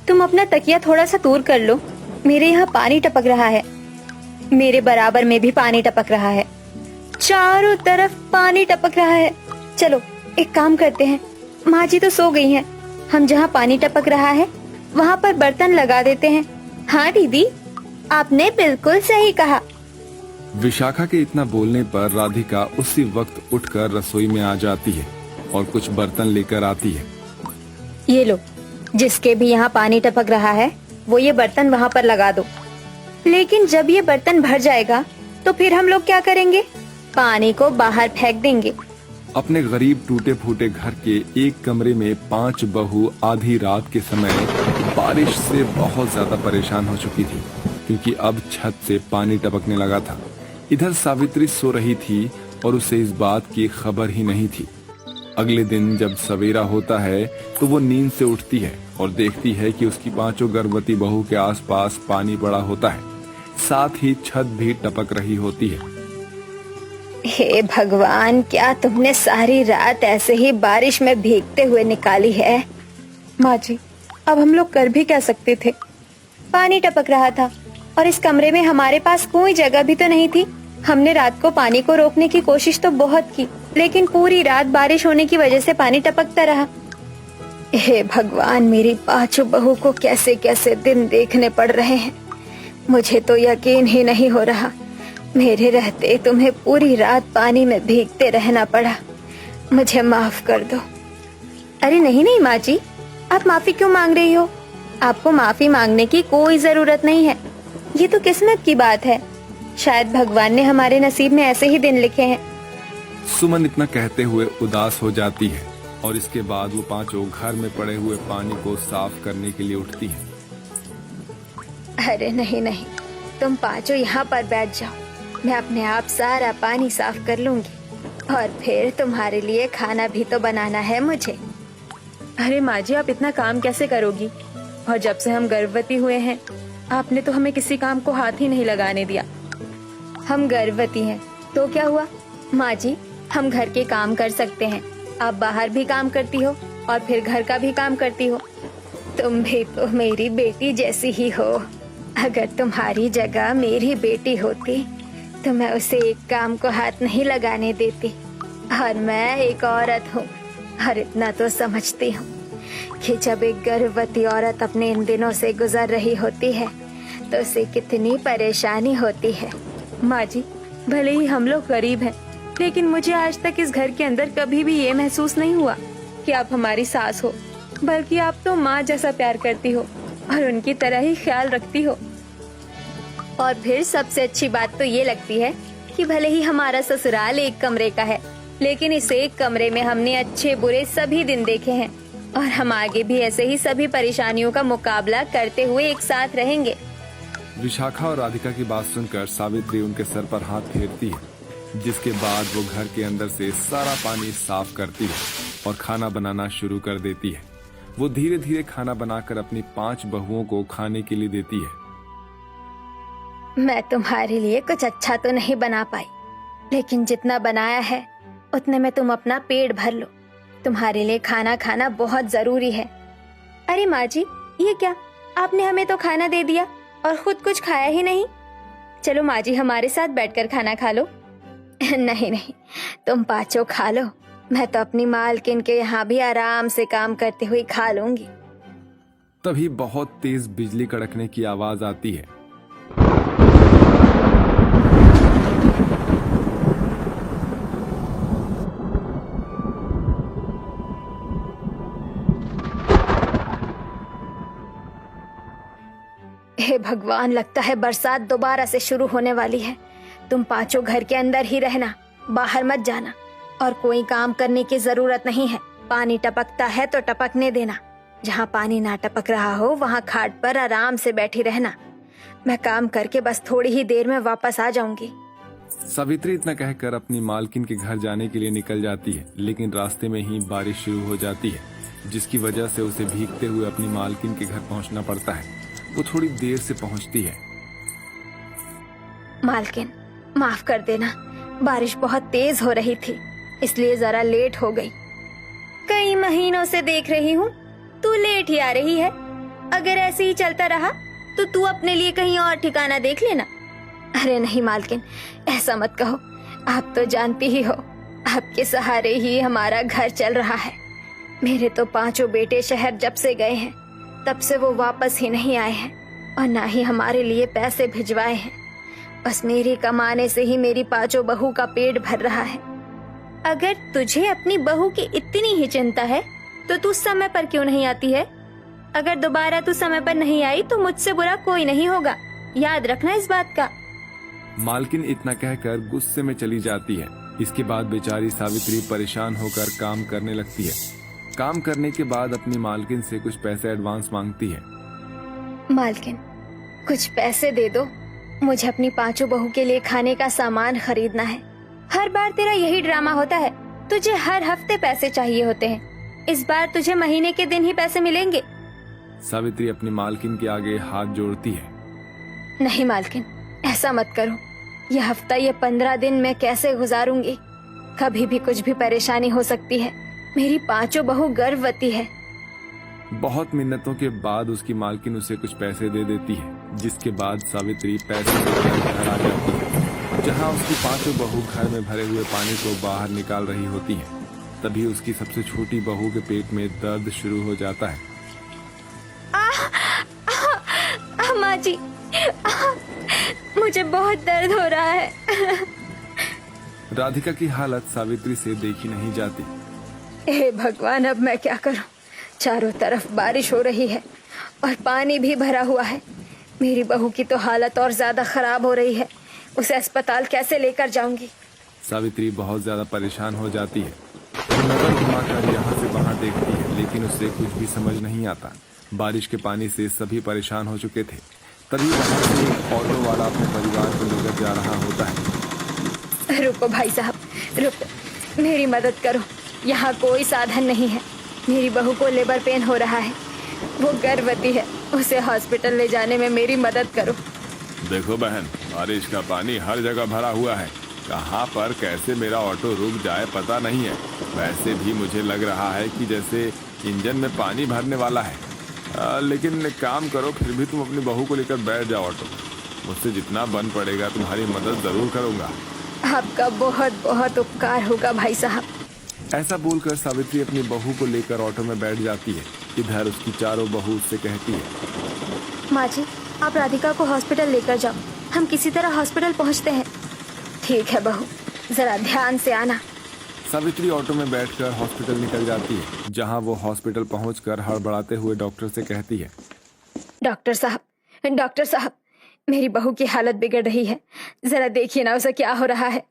तुम अपना तकिया थोड़ा सा दूर कर लो, मेरे यहाँ पानी टपक रहा है। मेरे बराबर में भी पानी टपक रहा है, चारों तरफ पानी टपक रहा है। चलो एक काम करते हैं, माँ जी तो सो गई हैं, हम जहाँ पानी टपक रहा है वहाँ पर बर्तन लगा देते हैं। हाँ दीदी, आपने बिल्कुल सही कहा। विशाखा के इतना बोलने पर राधिका उसी वक्त उठकर रसोई में आ जाती है और कुछ बर्तन लेकर आती है। ये लो, जिसके भी यहाँ पानी टपक रहा है वो ये बर्तन वहाँ पर लगा दो। लेकिन जब ये बर्तन भर जाएगा तो फिर हम लोग क्या करेंगे? पानी को बाहर फेंक देंगे। अपने गरीब टूटे फूटे घर के एक कमरे में 5 बहू आधी रात के समय बारिश से बहुत ज्यादा परेशान हो चुकी थी, क्योंकि अब छत से पानी टपकने लगा था। इधर सावित्री सो रही थी और उसे इस बात की खबर ही नहीं थी। अगले दिन जब सवेरा होता है तो वो नींद से उठती है और देखती है कि उसकी 5 गर्भवती बहू के आसपास पानी पड़ा होता है, साथ ही छत भी टपक रही होती है। हे भगवान, क्या तुमने सारी रात ऐसे ही बारिश में भीगते हुए निकाली है? माँ जी, अब हम लोग कर भी क्या सकते थे? पानी टपक रहा था और इस कमरे में हमारे पास कोई जगह भी तो नहीं थी। हमने रात को पानी को रोकने की कोशिश तो बहुत की, लेकिन पूरी रात बारिश होने की वजह से पानी टपकता रहा। हे भगवान, मेरी 5 बहू को कैसे कैसे दिन देखने पड़ रहे हैं। मुझे तो यकीन ही नहीं हो रहा, मेरे रहते तुम्हें पूरी रात पानी में भीगते रहना पड़ा। मुझे माफ कर दो। अरे नहीं नहीं माँ जी, आप माफी क्यों मांग रही हो? आपको माफी मांगने की कोई जरूरत नहीं है। ये तो किस्मत की बात है, शायद भगवान ने हमारे नसीब में ऐसे ही दिन लिखे हैं। सुमन इतना कहते हुए उदास हो जाती है और इसके बाद वो 5 घर में पड़े हुए पानी को साफ करने के लिए उठती है। अरे नहीं नहीं, तुम 5 यहाँ पर बैठ जाओ, मैं अपने आप सारा पानी साफ कर लूंगी और फिर तुम्हारे लिए खाना भी तो बनाना है मुझे। अरे माँ जी, आप इतना काम कैसे करोगी? और जब से हम गर्भवती हुए हैं आपने तो हमें किसी काम को हाथ ही नहीं लगाने दिया। हम गर्भवती हैं तो क्या हुआ माँ जी, हम घर के काम कर सकते हैं। आप बाहर भी काम करती हो और फिर घर का भी काम करती हो। तुम भी तो मेरी बेटी जैसी ही हो। अगर तुम्हारी जगह मेरी बेटी होती तो मैं उसे एक काम को हाथ नहीं लगाने देती। और मैं एक औरत हूँ और इतना तो समझती हूँ कि जब एक गर्भवती औरत अपने इन दिनों से गुजर रही होती है तो उसे कितनी परेशानी होती है। माँ जी, भले ही हम लोग गरीब हैं, लेकिन मुझे आज तक इस घर के अंदर कभी भी ये महसूस नहीं हुआ कि आप हमारी सास हो, बल्कि आप तो माँ जैसा प्यार करती हो और उनकी तरह ही ख्याल रखती हो। और फिर सबसे अच्छी बात तो ये लगती है कि भले ही हमारा ससुराल एक कमरे का है, लेकिन इस एक कमरे में हमने अच्छे बुरे सभी दिन देखे हैं और हम आगे भी ऐसे ही सभी परेशानियों का मुकाबला करते हुए एक साथ रहेंगे। विशाखा और राधिका की बात सुनकर सावित्री उनके सर पर हाथ फेरती है, जिसके बाद वो घर के अंदर से सारा पानी साफ करती है और खाना बनाना शुरू कर देती है। वो धीरे धीरे खाना बनाकर अपनी 5 बहुओं को खाने के लिए देती है। मैं तुम्हारे लिए कुछ अच्छा तो नहीं बना पाई, लेकिन जितना बनाया है उतने में तुम अपना पेट भर लो। तुम्हारे लिए खाना खाना बहुत जरूरी है। अरे माँ जी, ये क्या, आपने हमें तो खाना दे दिया और खुद कुछ खाया ही नहीं। चलो माँ जी, हमारे साथ बैठकर खाना खा लो। नहीं नहीं, तुम 5 खा लो, मैं तो अपनी मालकिन के यहाँ भी आराम से काम करते हुए खा लूंगी। तभी बहुत तेज बिजली कड़कने की आवाज आती है। हे भगवान, लगता है बरसात दोबारा से शुरू होने वाली है। तुम 5 घर के अंदर ही रहना, बाहर मत जाना और कोई काम करने की जरूरत नहीं है। पानी टपकता है तो टपकने देना, जहाँ पानी ना टपक रहा हो वहाँ खाट पर आराम से बैठी रहना। मैं काम करके बस थोड़ी ही देर में वापस आ जाऊंगी। सावित्री इतना कहकर अपनी मालकिन के घर जाने के लिए निकल जाती है, लेकिन रास्ते में ही बारिश शुरू हो जाती है, जिसकी वजह से उसे भीगते हुए अपनी मालकिन के घर पहुंचना पड़ता है। वो थोड़ी देर से पहुंचती है। मालकिन, माफ कर देना, बारिश बहुत तेज हो रही थी इसलिए जरा लेट हो गई। कई महीनों से देख रही हूँ तू लेट ही आ रही है। अगर ऐसे ही चलता रहा तो तू अपने लिए कहीं और ठिकाना देख लेना। अरे नहीं मालकिन, ऐसा मत कहो। आप तो जानती ही हो, आपके सहारे ही हमारा घर चल रहा है। मेरे तो 5 बेटे शहर जब से गए हैं तब से वो वापस ही नहीं आए हैं और ना ही हमारे लिए पैसे भिजवाए हैं। बस मेरी कमाने से ही मेरी 5 बहू का पेट भर रहा है। अगर तुझे अपनी बहू की इतनी ही चिंता है तो तू समय पर क्यों नहीं आती है? अगर दोबारा तू समय पर नहीं आई तो मुझसे बुरा कोई नहीं होगा, याद रखना इस बात का। मालकिन इतना कहकर गुस्से में चली जाती है। इसके बाद बेचारी सावित्री परेशान होकर काम करने लगती है। काम करने के बाद अपनी मालकिन से कुछ पैसे एडवांस मांगती है। मालकिन, कुछ पैसे दे दो, मुझे अपनी 5 बहू के लिए खाने का सामान खरीदना है। हर बार तेरा यही ड्रामा होता है, तुझे हर हफ्ते पैसे चाहिए होते हैं। इस बार तुझे महीने के दिन ही पैसे मिलेंगे। सावित्री अपनी मालकिन के आगे हाथ जोड़ती है। नहीं मालकिन, ऐसा मत करो। यह हफ्ता, ये 15 दिन मैं कैसे गुजारूंगी? कभी भी कुछ भी परेशानी हो सकती है। मेरी 5 बहू गर्भवती है। बहुत मिन्नतों के बाद उसकी मालकिन उसे कुछ पैसे दे देती है, जिसके बाद सावित्री पैसे लेकर घर आ जाती है, जहां उसकी 5 बहू घर में भरे हुए पानी को बाहर निकाल रही होती हैं। तभी उसकी सबसे छोटी बहू के पेट में दर्द शुरू हो जाता है। माँ जी, मुझे बहुत दर्द हो रहा है। राधिका की हालत सावित्री से देखी नहीं जाती। हे भगवान, अब मैं क्या करूं? चारों तरफ बारिश हो रही है और पानी भी भरा हुआ है। मेरी बहू की तो हालत और ज्यादा खराब हो रही है। उसे अस्पताल कैसे लेकर जाऊंगी? सावित्री बहुत ज्यादा परेशान हो जाती है। वो नजर घुमाकर यहाँ से वहाँ देखती है, लेकिन उसे कुछ भी समझ नहीं आता। बारिश के पानी से सभी परेशान हो चुके थे। तभी वहाँ से एक ऑटो वाला अपने परिवार को लेकर जा रहा होता है। रुको भाई साहब, रुको, मेरी मदद करो। यहाँ कोई साधन नहीं है। मेरी बहू को लेबर पेन हो रहा है, वो गर्भवती है। उसे हॉस्पिटल ले जाने में मेरी मदद करो। देखो बहन, बारिश का पानी हर जगह भरा हुआ है। कहाँ पर कैसे मेरा ऑटो रुक जाए पता नहीं है। वैसे भी मुझे लग रहा है कि जैसे इंजन में पानी भरने वाला है। लेकिन एक काम करो, फिर भी तुम अपनी बहू को लेकर बैठ जाओ ऑटो। मुझसे जितना बन पड़ेगा तुम्हारी मदद जरूर करूंगा। आपका बहुत बहुत उपकार होगा भाई साहब। ऐसा बोलकर सावित्री अपनी बहू को लेकर ऑटो में बैठ जाती है। इधर उसकी चारों बहू उससे कहती है, माँ जी, आप राधिका को हॉस्पिटल लेकर जाओ। हम किसी तरह हॉस्पिटल पहुँचते हैं। ठीक है बहू, जरा ध्यान से आना। सावित्री ऑटो में बैठकर हॉस्पिटल निकल जाती है, जहां वो हॉस्पिटल पहुंचकर हड़बड़ाते हुए डॉक्टर से कहती है, डॉक्टर साहब, मेरी बहू की हालत बिगड़ रही है। जरा देखिए ना उसे क्या हो रहा है।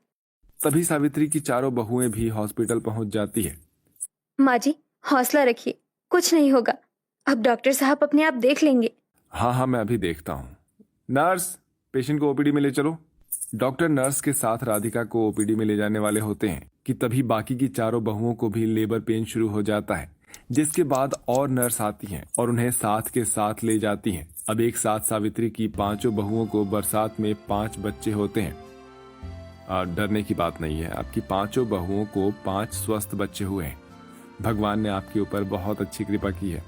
तभी सावित्री की चारों बहुएं भी हॉस्पिटल पहुंच जाती है। माँ जी, हौसला रखिए, कुछ नहीं होगा। अब डॉक्टर साहब अपने आप देख लेंगे। हाँ, मैं अभी देखता हूँ। नर्स, पेशेंट को ओपीडी में ले चलो। डॉक्टर नर्स के साथ राधिका को ओपीडी में ले जाने वाले होते हैं कि तभी बाकी की चारों बहुओं को भी लेबर पेन शुरू हो जाता है, जिसके बाद और नर्स आती हैं और उन्हें साथ के साथ ले जाती हैं। अब एक साथ सावित्री की 5 बहुओं को बरसात में 5 बच्चे होते हैं। डरने की बात नहीं है, आपकी 5 बहुओं को 5 स्वस्थ बच्चे हुए हैं। भगवान ने आपके ऊपर बहुत अच्छी कृपा की है।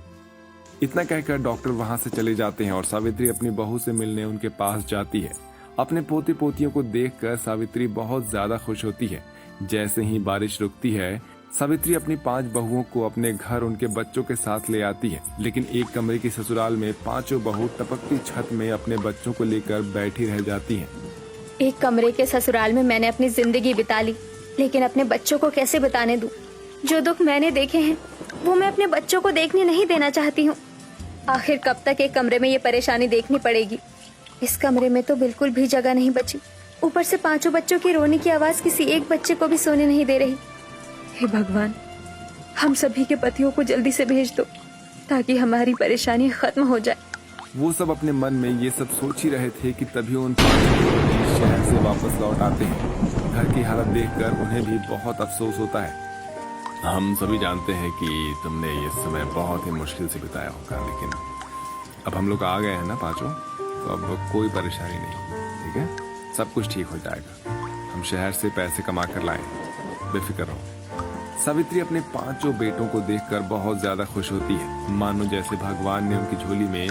इतना कहकर डॉक्टर वहां से चले जाते हैं और सावित्री अपनी बहू से मिलने उनके पास जाती है। अपने पोते पोतियों को देखकर सावित्री बहुत ज्यादा खुश होती है। जैसे ही बारिश रुकती है, सावित्री अपनी 5 बहुओं को अपने घर उनके बच्चों के साथ ले आती है। लेकिन एक कमरे की ससुराल में 5 बहू टपकती छत में अपने बच्चों को लेकर बैठी रह जाती हैं। एक कमरे के ससुराल में मैंने अपनी जिंदगी बिता ली, लेकिन अपने बच्चों को कैसे बताने दूं? जो दुख मैंने देखे हैं वो मैं अपने बच्चों को देखने नहीं देना चाहती हूँ। आखिर कब तक एक कमरे में ये परेशानी देखनी पड़ेगी? इस कमरे में तो बिल्कुल भी जगह नहीं बची। ऊपर से 5 बच्चों की रोने की आवाज किसी एक बच्चे को भी सोने नहीं दे रही। हे भगवान, हम सभी के पतियों को जल्दी से भेज दो ताकि हमारी परेशानी खत्म हो जाए। वो सब अपने मन में ये सब सोच ही रहे थे कि तभी उन 5 लोग शहर से वापस लौट आते हैं। घर की हालत देखकर उन्हें भी बहुत अफसोस होता है। हम सभी जानते हैं कि तुमने ये समय बहुत ही मुश्किल से बिताया होगा, लेकिन अब हम लोग आ गए हैं ना 5, तो अब कोई परेशानी नहीं। ठीक है, सब कुछ ठीक हो जाएगा। हम शहर से पैसे कमा कर लाए, बेफिक्र रहो। सावित्री अपने पांचों बेटों को देखकर बहुत ज्यादा खुश होती है, मानो जैसे भगवान ने उनकी झोली में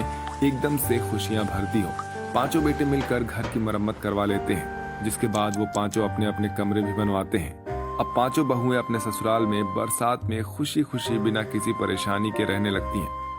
एकदम से खुशियां भर दी हो। पांचों बेटे मिलकर घर की मरम्मत करवा लेते हैं, जिसके बाद वो पांचों अपने अपने कमरे भी बनवाते हैं। अब पांचों बहुएं अपने ससुराल में बरसात में खुशी खुशी बिना किसी परेशानी के रहने लगती हैं।